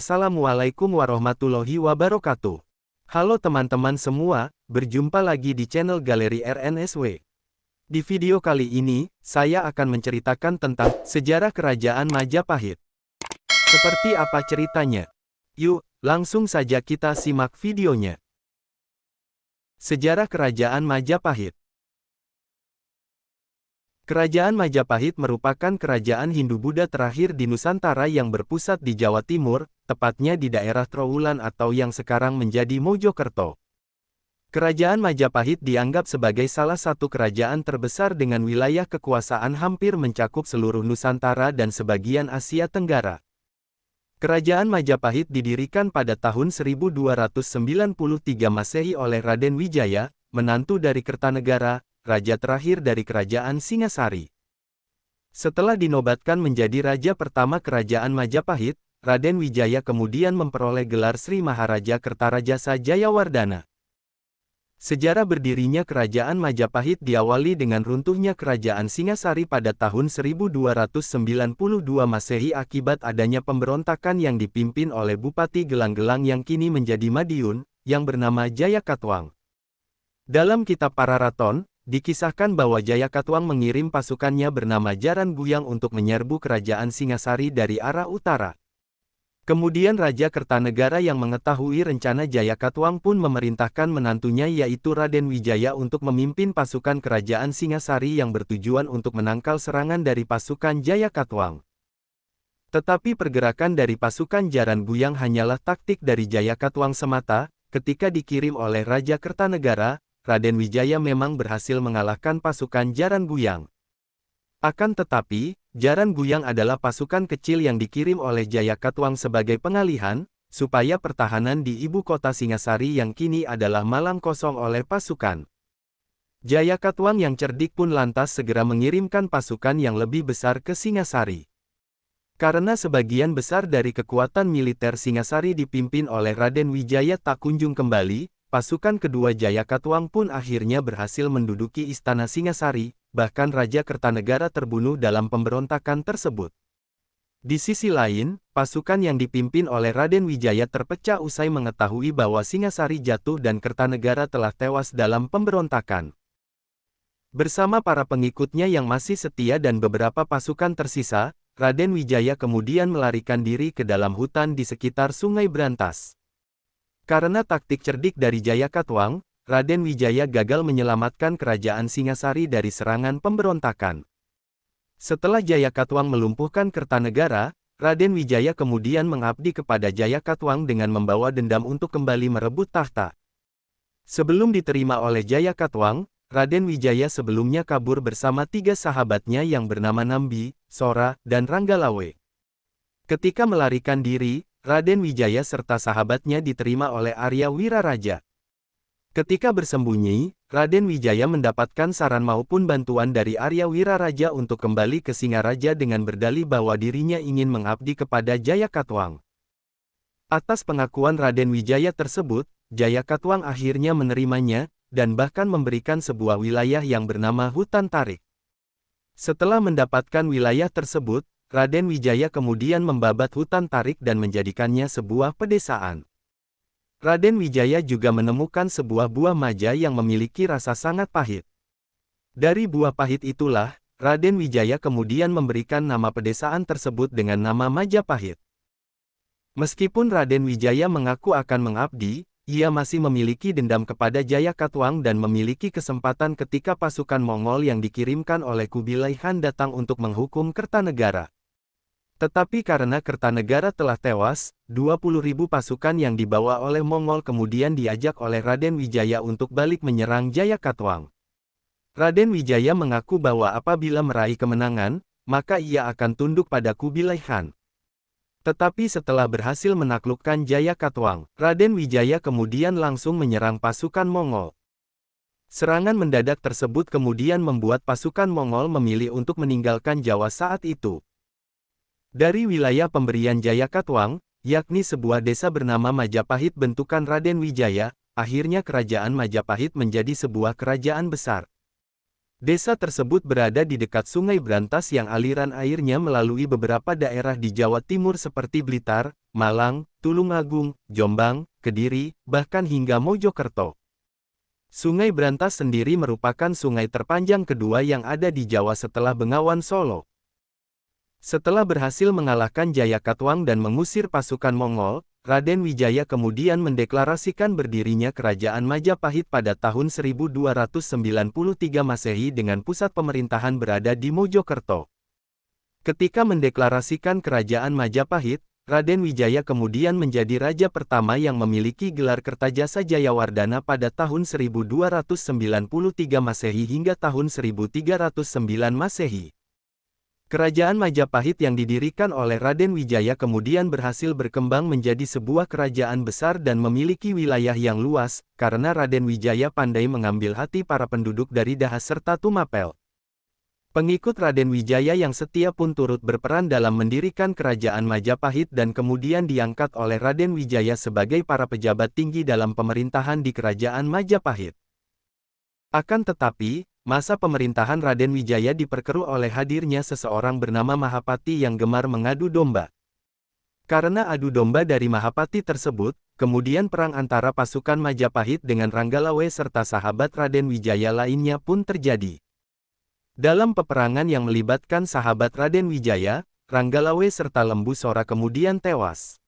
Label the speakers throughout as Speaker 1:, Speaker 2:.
Speaker 1: Assalamualaikum warahmatullahi wabarakatuh. Halo teman-teman semua, berjumpa lagi di channel Galeri RNSW. Di video kali ini, saya akan menceritakan tentang sejarah Kerajaan Majapahit. Seperti apa ceritanya? Yuk, langsung saja kita simak videonya. Sejarah Kerajaan Majapahit. Kerajaan Majapahit merupakan kerajaan Hindu-Buddha terakhir di Nusantara yang berpusat di Jawa Timur, tepatnya di daerah Trowulan atau yang sekarang menjadi Mojokerto. Kerajaan Majapahit dianggap sebagai salah satu kerajaan terbesar dengan wilayah kekuasaan hampir mencakup seluruh Nusantara dan sebagian Asia Tenggara. Kerajaan Majapahit didirikan pada tahun 1293 Masehi oleh Raden Wijaya, menantu dari Kertanegara, raja terakhir dari Kerajaan Singasari. Setelah dinobatkan menjadi raja pertama Kerajaan Majapahit, Raden Wijaya kemudian memperoleh gelar Sri Maharaja Kertarajasa Jayawardana. Sejarah berdirinya Kerajaan Majapahit diawali dengan runtuhnya Kerajaan Singasari pada tahun 1292 Masehi akibat adanya pemberontakan yang dipimpin oleh Bupati Gelang-Gelang yang kini menjadi Madiun, yang bernama Jayakatwang. Dalam kitab Pararaton, dikisahkan bahwa Jayakatwang mengirim pasukannya bernama Jaran Guyang untuk menyerbu Kerajaan Singasari dari arah utara. Kemudian Raja Kertanegara yang mengetahui rencana Jayakatwang pun memerintahkan menantunya yaitu Raden Wijaya untuk memimpin pasukan Kerajaan Singasari yang bertujuan untuk menangkal serangan dari pasukan Jayakatwang. Tetapi pergerakan dari pasukan Jaran Guyang hanyalah taktik dari Jayakatwang semata. Ketika dikirim oleh Raja Kertanegara, Raden Wijaya memang berhasil mengalahkan pasukan Jaran Guyang. Akan tetapi, Jaran Guyang adalah pasukan kecil yang dikirim oleh Jayakatwang sebagai pengalihan, supaya pertahanan di ibu kota Singasari yang kini adalah Malang kosong oleh pasukan. Jayakatwang yang cerdik pun lantas segera mengirimkan pasukan yang lebih besar ke Singasari. Karena sebagian besar dari kekuatan militer Singasari dipimpin oleh Raden Wijaya tak kunjung kembali, pasukan kedua Jayakatwang pun akhirnya berhasil menduduki istana Singasari, bahkan Raja Kertanegara terbunuh dalam pemberontakan tersebut. Di sisi lain, pasukan yang dipimpin oleh Raden Wijaya terpecah usai mengetahui bahwa Singasari jatuh dan Kertanegara telah tewas dalam pemberontakan. Bersama para pengikutnya yang masih setia dan beberapa pasukan tersisa, Raden Wijaya kemudian melarikan diri ke dalam hutan di sekitar Sungai Brantas. Karena taktik cerdik dari Jayakatwang, Raden Wijaya gagal menyelamatkan Kerajaan Singasari dari serangan pemberontakan. Setelah Jayakatwang melumpuhkan Kertanegara, Raden Wijaya kemudian mengabdi kepada Jayakatwang dengan membawa dendam untuk kembali merebut tahta. Sebelum diterima oleh Jayakatwang, Raden Wijaya sebelumnya kabur bersama 3 sahabatnya yang bernama Nambi, Sora, dan Ranggalawe. Ketika melarikan diri, Raden Wijaya serta sahabatnya diterima oleh Arya Wiraraja. Ketika bersembunyi, Raden Wijaya mendapatkan saran maupun bantuan dari Arya Wiraraja untuk kembali ke Singaraja dengan berdalih bahwa dirinya ingin mengabdi kepada Jayakatwang. Atas pengakuan Raden Wijaya tersebut, Jayakatwang akhirnya menerimanya, dan bahkan memberikan sebuah wilayah yang bernama Hutan Tarik. Setelah mendapatkan wilayah tersebut, Raden Wijaya kemudian membabat Hutan Tarik dan menjadikannya sebuah pedesaan. Raden Wijaya juga menemukan sebuah buah maja yang memiliki rasa sangat pahit. Dari buah pahit itulah, Raden Wijaya kemudian memberikan nama pedesaan tersebut dengan nama Majapahit. Meskipun Raden Wijaya mengaku akan mengabdi, ia masih memiliki dendam kepada Jayakatwang dan memiliki kesempatan ketika pasukan Mongol yang dikirimkan oleh Kubilai Khan datang untuk menghukum Kertanegara. Tetapi karena Kertanegara telah tewas, 20.000 pasukan yang dibawa oleh Mongol kemudian diajak oleh Raden Wijaya untuk balik menyerang Jayakatwang. Raden Wijaya mengaku bahwa apabila meraih kemenangan, maka ia akan tunduk pada Kubilai Khan. Tetapi setelah berhasil menaklukkan Jayakatwang, Raden Wijaya kemudian langsung menyerang pasukan Mongol. Serangan mendadak tersebut kemudian membuat pasukan Mongol memilih untuk meninggalkan Jawa saat itu. Dari wilayah pemberian Jayakatwang, yakni sebuah desa bernama Majapahit bentukan Raden Wijaya, akhirnya Kerajaan Majapahit menjadi sebuah kerajaan besar. Desa tersebut berada di dekat Sungai Brantas yang aliran airnya melalui beberapa daerah di Jawa Timur seperti Blitar, Malang, Tulungagung, Jombang, Kediri, bahkan hingga Mojokerto. Sungai Brantas sendiri merupakan sungai terpanjang kedua yang ada di Jawa setelah Bengawan Solo. Setelah berhasil mengalahkan Jayakatwang dan mengusir pasukan Mongol, Raden Wijaya kemudian mendeklarasikan berdirinya Kerajaan Majapahit pada tahun 1293 Masehi dengan pusat pemerintahan berada di Mojokerto. Ketika mendeklarasikan Kerajaan Majapahit, Raden Wijaya kemudian menjadi raja pertama yang memiliki gelar Kertajasa Jayawardhana pada tahun 1293 Masehi hingga tahun 1309 Masehi. Kerajaan Majapahit yang didirikan oleh Raden Wijaya kemudian berhasil berkembang menjadi sebuah kerajaan besar dan memiliki wilayah yang luas, karena Raden Wijaya pandai mengambil hati para penduduk dari Dahas serta Tumapel. Pengikut Raden Wijaya yang setia pun turut berperan dalam mendirikan Kerajaan Majapahit dan kemudian diangkat oleh Raden Wijaya sebagai para pejabat tinggi dalam pemerintahan di Kerajaan Majapahit. Akan tetapi, masa pemerintahan Raden Wijaya diperkeruh oleh hadirnya seseorang bernama Mahapati yang gemar mengadu domba. Karena adu domba dari Mahapati tersebut, kemudian perang antara pasukan Majapahit dengan Ranggalawe serta sahabat Raden Wijaya lainnya pun terjadi. Dalam peperangan yang melibatkan sahabat Raden Wijaya, Ranggalawe serta Lembu Sora kemudian tewas.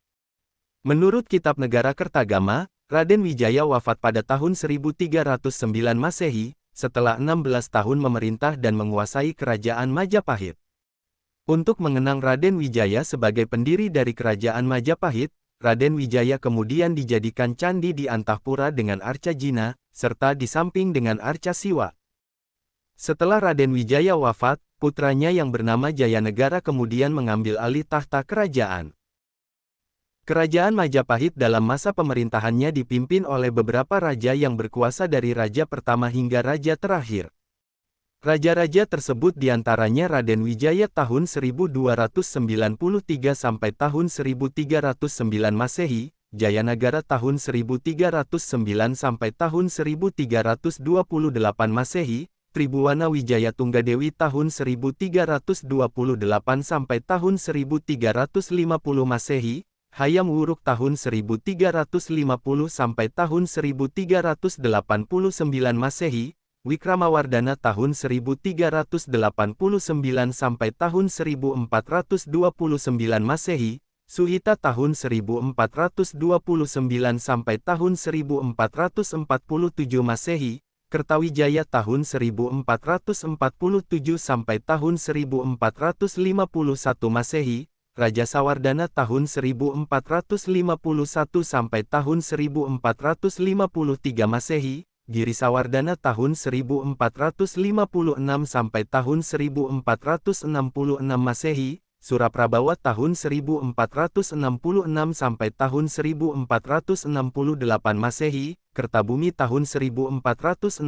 Speaker 1: Menurut Kitab Negara Kertagama, Raden Wijaya wafat pada tahun 1309 Masehi, setelah 16 tahun memerintah dan menguasai Kerajaan Majapahit. Untuk mengenang Raden Wijaya sebagai pendiri dari Kerajaan Majapahit, Raden Wijaya kemudian dijadikan candi di Antahpura dengan arca Jina, serta di samping dengan arca Siwa. Setelah Raden Wijaya wafat, putranya yang bernama Jayanegara kemudian mengambil alih tahta kerajaan. Kerajaan Majapahit dalam masa pemerintahannya dipimpin oleh beberapa raja yang berkuasa dari raja pertama hingga raja terakhir. Raja-raja tersebut diantaranya Raden Wijaya tahun 1293 sampai tahun 1309 Masehi, Jayanagara tahun 1309 sampai tahun 1328 Masehi, Tribhuwana Wijaya Tunggadewi tahun 1328 sampai tahun 1350 Masehi, Hayam Wuruk tahun 1350 sampai tahun 1389 Masehi, Wikramawardhana tahun 1389 sampai tahun 1429 Masehi, Suhita tahun 1429 sampai tahun 1447 Masehi, Kertawijaya tahun 1447 sampai tahun 1451 Masehi, Raja Sawardhana tahun 1451 sampai tahun 1453 Masehi, Giri Sawardhana tahun 1456 sampai tahun 1466 Masehi, Suraprabawa tahun 1466 sampai tahun 1468 Masehi, Kertabumi tahun 1468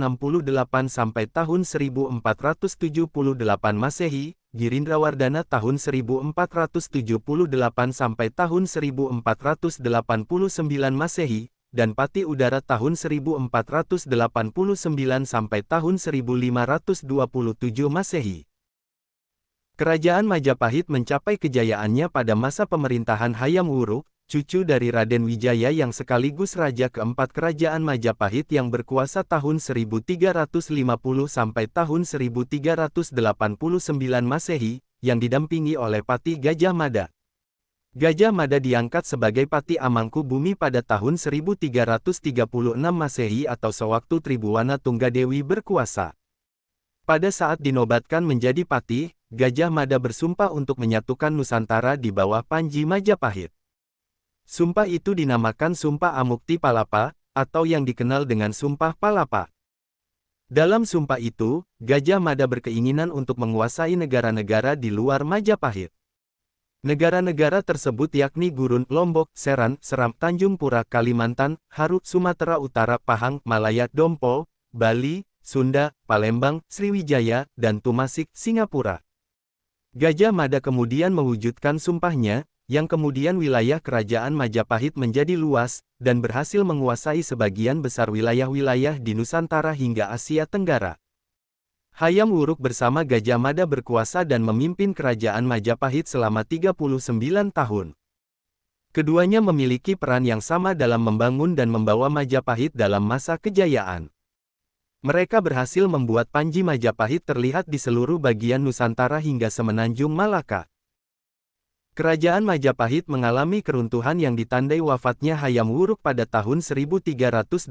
Speaker 1: sampai tahun 1478 Masehi, Girindrawardhana tahun 1478 sampai tahun 1489 Masehi, dan Pati Udara tahun 1489 sampai tahun 1527 Masehi. Kerajaan Majapahit mencapai kejayaannya pada masa pemerintahan Hayam Wuruk, cucu dari Raden Wijaya yang sekaligus raja keempat Kerajaan Majapahit yang berkuasa tahun 1350 sampai tahun 1389 Masehi, yang didampingi oleh Pati Gajah Mada. Gajah Mada diangkat sebagai Pati Amangku Bumi pada tahun 1336 Masehi atau sewaktu Tribhuwana Tunggadewi berkuasa. Pada saat dinobatkan menjadi Patih, Gajah Mada bersumpah untuk menyatukan Nusantara di bawah Panji Majapahit. Sumpah itu dinamakan Sumpah Amukti Palapa, atau yang dikenal dengan Sumpah Palapa. Dalam sumpah itu, Gajah Mada berkeinginan untuk menguasai negara-negara di luar Majapahit. Negara-negara tersebut yakni Gurun, Lombok, Seran, Seram, Tanjung Pura, Kalimantan, Haru, Sumatera Utara, Pahang, Malaya, Dompo, Bali, Sunda, Palembang, Sriwijaya, dan Tumasik, Singapura. Gajah Mada kemudian mewujudkan sumpahnya, yang kemudian wilayah Kerajaan Majapahit menjadi luas, dan berhasil menguasai sebagian besar wilayah-wilayah di Nusantara hingga Asia Tenggara. Hayam Wuruk bersama Gajah Mada berkuasa dan memimpin Kerajaan Majapahit selama 39 tahun. Keduanya memiliki peran yang sama dalam membangun dan membawa Majapahit dalam masa kejayaan. Mereka berhasil membuat Panji Majapahit terlihat di seluruh bagian Nusantara hingga semenanjung Malaka. Kerajaan Majapahit mengalami keruntuhan yang ditandai wafatnya Hayam Wuruk pada tahun 1389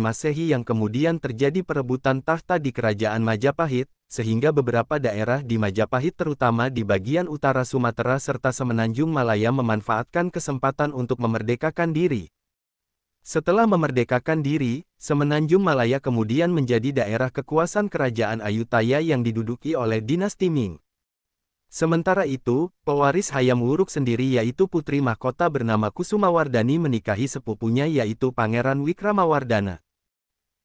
Speaker 1: Masehi yang kemudian terjadi perebutan tahta di Kerajaan Majapahit, sehingga beberapa daerah di Majapahit terutama di bagian utara Sumatera serta semenanjung Malaya memanfaatkan kesempatan untuk memerdekakan diri. Setelah memerdekakan diri, semenanjung Malaya kemudian menjadi daerah kekuasaan Kerajaan Ayutthaya yang diduduki oleh dinasti Ming. Sementara itu, pewaris Hayam Wuruk sendiri yaitu putri mahkota bernama Kusumawardhani menikahi sepupunya yaitu Pangeran Wikramawardhana.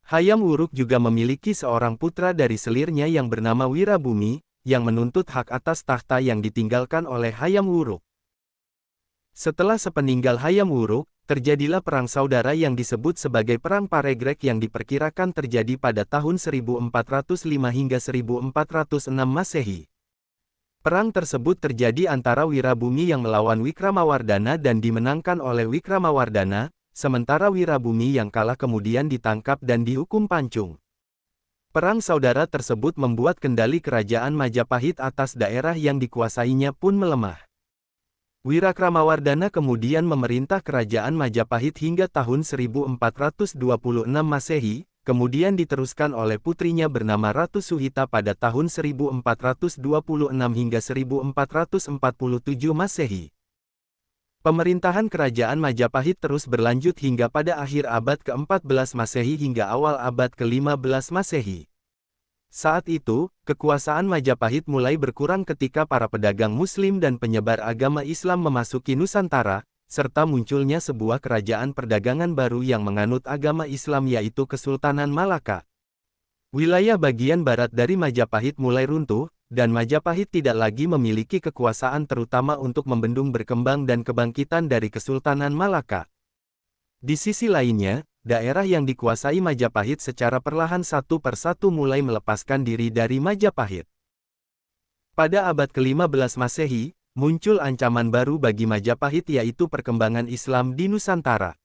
Speaker 1: Hayam Wuruk juga memiliki seorang putra dari selirnya yang bernama Wirabumi, yang menuntut hak atas tahta yang ditinggalkan oleh Hayam Wuruk. Setelah sepeninggal Hayam Wuruk, terjadilah perang saudara yang disebut sebagai Perang Paregrek yang diperkirakan terjadi pada tahun 1405 hingga 1406 Masehi. Perang tersebut terjadi antara Wirabumi yang melawan Wikramawardhana dan dimenangkan oleh Wikramawardhana, sementara Wirabumi yang kalah kemudian ditangkap dan dihukum pancung. Perang saudara tersebut membuat kendali kerajaan Majapahit atas daerah yang dikuasainya pun melemah. Wikramawardhana kemudian memerintah kerajaan Majapahit hingga tahun 1426 Masehi, kemudian diteruskan oleh putrinya bernama Ratu Suhita pada tahun 1426 hingga 1447 Masehi. Pemerintahan kerajaan Majapahit terus berlanjut hingga pada akhir abad ke-14 Masehi hingga awal abad ke-15 Masehi. Saat itu, kekuasaan Majapahit mulai berkurang ketika para pedagang Muslim dan penyebar agama Islam memasuki Nusantara, serta munculnya sebuah kerajaan perdagangan baru yang menganut agama Islam yaitu Kesultanan Malaka. Wilayah bagian barat dari Majapahit mulai runtuh, dan Majapahit tidak lagi memiliki kekuasaan terutama untuk membendung berkembang dan kebangkitan dari Kesultanan Malaka. Di sisi lainnya, daerah yang dikuasai Majapahit secara perlahan satu persatu mulai melepaskan diri dari Majapahit. Pada abad ke-15 Masehi, muncul ancaman baru bagi Majapahit yaitu perkembangan Islam di Nusantara.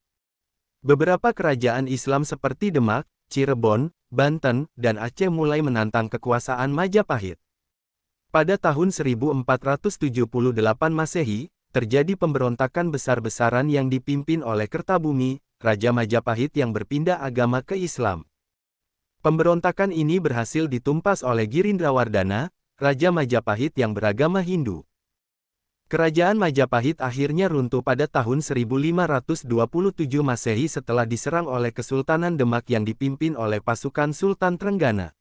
Speaker 1: Beberapa kerajaan Islam seperti Demak, Cirebon, Banten, dan Aceh mulai menantang kekuasaan Majapahit. Pada tahun 1478 Masehi, terjadi pemberontakan besar-besaran yang dipimpin oleh Kertabumi, Raja Majapahit yang berpindah agama ke Islam. Pemberontakan ini berhasil ditumpas oleh Girindrawardhana, Raja Majapahit yang beragama Hindu. Kerajaan Majapahit akhirnya runtuh pada tahun 1527 Masehi setelah diserang oleh Kesultanan Demak yang dipimpin oleh pasukan Sultan Trenggana.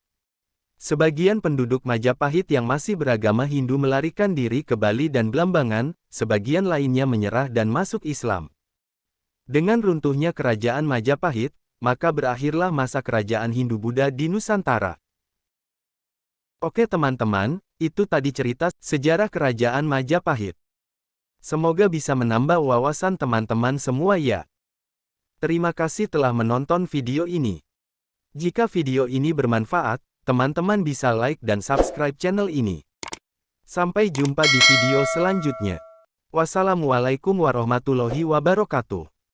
Speaker 1: Sebagian penduduk Majapahit yang masih beragama Hindu melarikan diri ke Bali dan Blambangan, sebagian lainnya menyerah dan masuk Islam. Dengan runtuhnya kerajaan Majapahit, maka berakhirlah masa kerajaan Hindu-Buddha di Nusantara. Oke teman-teman, itu tadi cerita sejarah kerajaan Majapahit. Semoga bisa menambah wawasan teman-teman semua ya. Terima kasih telah menonton video ini. Jika video ini bermanfaat, teman-teman bisa like dan subscribe channel ini. Sampai jumpa di video selanjutnya. Wassalamualaikum warahmatullahi wabarakatuh.